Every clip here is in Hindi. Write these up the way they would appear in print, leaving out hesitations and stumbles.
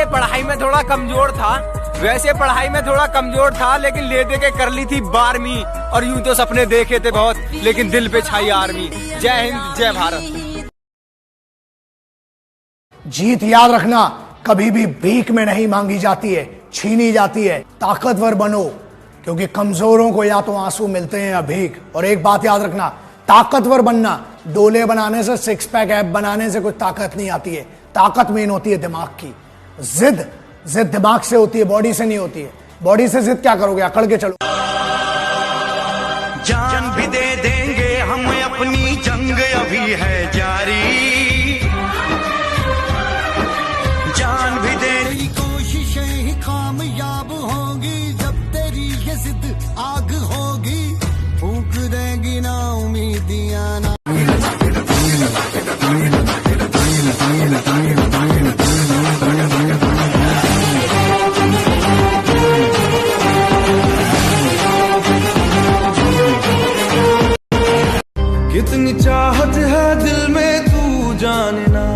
पढ़ाई में थोड़ा कमजोर था लेकिन ले दे के कर ली थी 12वीं। और यूं तो सपने देखे थे बहुत, लेकिन दिल पे छाई आर्मी। जय हिंद, जय भारत। जीत याद रखना कभी भी भीख में नहीं मांगी जाती है, छीनी जाती है। ताकतवर बनो, क्योंकि कमजोरों को या तो आंसू मिलते हैं या भीख। और एक बात याद रखना, ताकतवर बनना डोले बनाने से, सिक्स पैक ऐप बनाने से कुछ ताकत नहीं आती है। ताकत मेन होती है दिमाग की। जिद दिमाग से होती है, बॉडी से नहीं होती है। बॉडी से जिद क्या करोगे, अकड़ के चलो। जान भी दे देंगे हम, अपनी जंग अभी है जारी। जान भी दे, कोशिशें ही कामयाब होंगी जब तेरी ये जिद आग होगी। फूंक देगी ना उम्मीदियां ना। कितनी चाहत है दिल में तू जाने ना,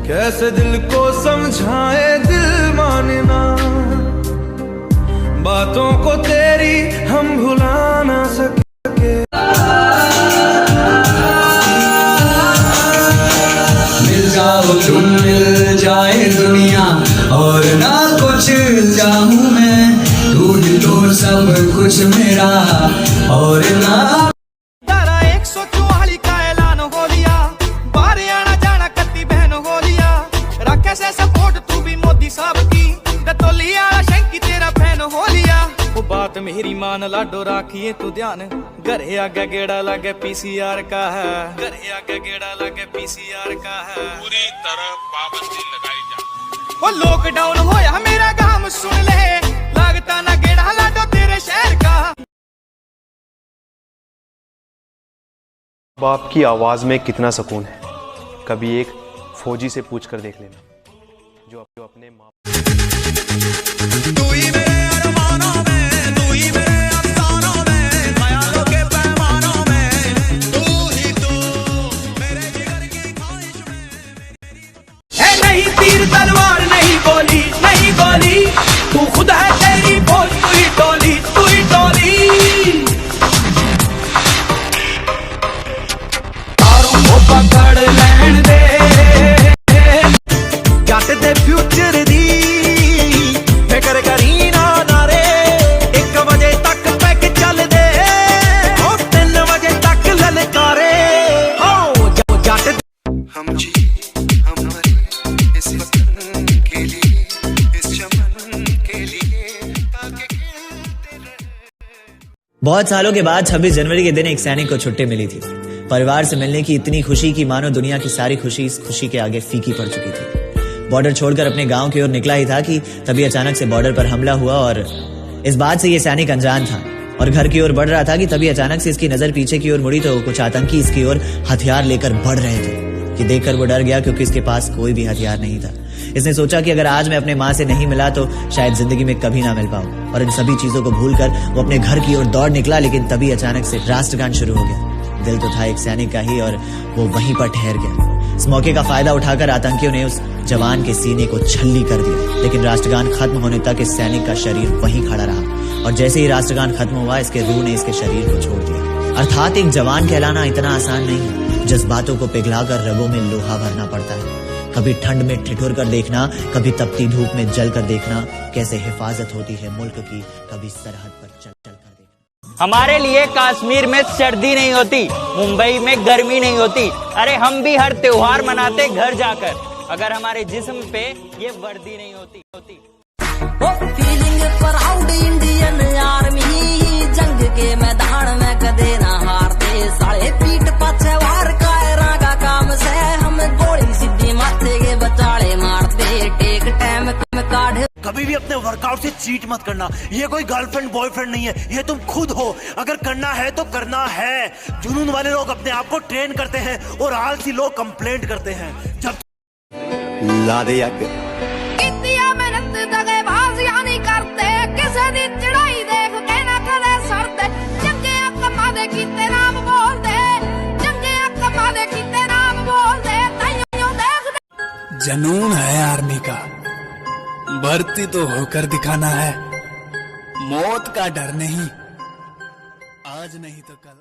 कैसे दिल को समझाए दिल माने ना। बातों को तेरी हम भुला ना सके। मिल जाओ तुम, मिल जाए दुनिया और ना कुछ चाहूं मैं। तू ही तो सब कुछ मेरा और ना। बात मेरी मान लाडो राखिए तू ध्यान, घरे आगे गेड़ा लगे पीसीआर का है। घरे आगे गेड़ा लगे पीसीआर का है। पूरी तरह पाबंदी लगाई जा। वो लॉकडाउन होया मेरा काम सुन ले, लगता ना गेड़ा लाडो तेरे शहर का। बाप की आवाज में कितना सुकून है, कभी एक फौजी से पूछ कर देख लेना जो अपने माँ। नहीं तीर तलवार नहीं गोली, नहीं गोली, तू खुद है तेरी बोल, तू ही टोली, तू ही टोली। तारू को पकड़ लैन दे, जट दे फ्यूचर दी फिकर करी ना नारे। 1 बजे तक पैक चल दे, 3 बजे तक ललकारे। हो जट हम जी हम मरे इस वतन के लिए, इस चमन के लिए, ताकि बहुत सालों के बाद 26 जनवरी के दिन एक सैनिक को छुट्टी मिली थी। परिवार से मिलने की इतनी खुशी की मानो दुनिया की सारी खुशी इस खुशी के आगे फीकी पड़ चुकी थी। बॉर्डर छोड़कर अपने गांव की ओर निकला ही था कि तभी अचानक से बॉर्डर पर हमला हुआ। और इस बात से ये सैनिक अनजान था और घर की ओर बढ़ रहा था कि तभी अचानक से इसकी नजर पीछे की ओर मुड़ी तो कुछ आतंकी इसकी ओर हथियार लेकर बढ़ रहे थे। कि देखकर वो डर गया, क्योंकि इसके पास कोई भी हथियार नहीं था। इसने सोचा कि अगर आज मैं अपने माँ से नहीं मिला तो शायद जिंदगी में कभी ना मिल पाऊं। और इन सभी चीजों को भूलकर वो अपने घर की ओर दौड़ निकला। लेकिन तभी अचानक से राष्ट्रगान शुरू हो गया। दिल तो था एक सैनिक का ही और वो वहीं पर ठहर गया। इस मौके का फायदा उठाकर आतंकियों ने उस जवान के सीने को छल्ली कर दिया। लेकिन राष्ट्रगान खत्म होने तक इस सैनिक का शरीर वहीं खड़ा रहा। और जैसे ही राष्ट्रगान खत्म हुआ, इसके रूह ने इसके शरीर को छोड़ दिया। अर्थात एक जवान कहलाना इतना आसान नहीं है। जज्बातों को पिघलाकर रगों में लोहा भरना पड़ता है। कभी ठंड में ठिठुर कर देखना, कभी तपती धूप में जल कर देखना कैसे हिफाजत होती है मुल्क की, कभी सरहद पर चल चल कर देखना। हमारे लिए कश्मीर में सर्दी नहीं होती, मुंबई में गर्मी नहीं होती। अरे हम भी हर त्योहार मनाते घर जाकर, अगर हमारे जिस्म पे ये वर्दी नहीं होती। फीलिंग प्राउड इंडियन आर्मी, जंग के मैदान में कदे ना हारते। साले पीठ पाछे वार कायरा का काम से, हम गोली सीधी माथे के बचाले मारते। टेक टाइम कम काढ़। कभी भी अपने वर्कआउट से चीट मत करना। ये कोई गर्लफ्रेंड बॉयफ्रेंड नहीं है, ये तुम खुद हो। अगर करना है तो करना है। जुनून वाले लोग अपने आप को ट्रेन करते हैं और आलसी लोग कंप्लेंट करते हैं। जब ला दे यार इतिया मेहनत दगेबाज यानी करते, किसे दिन चढ़ाई देख के ना करे सरते। जंगे कमा दे किते नाम बोल दे, जंगे कमा दे किते नाम बोल दे। ताइयों देख जनून है आर्मी का। भर्ती तो होकर दिखाना है, मौत का डर नहीं, आज नहीं तो कल।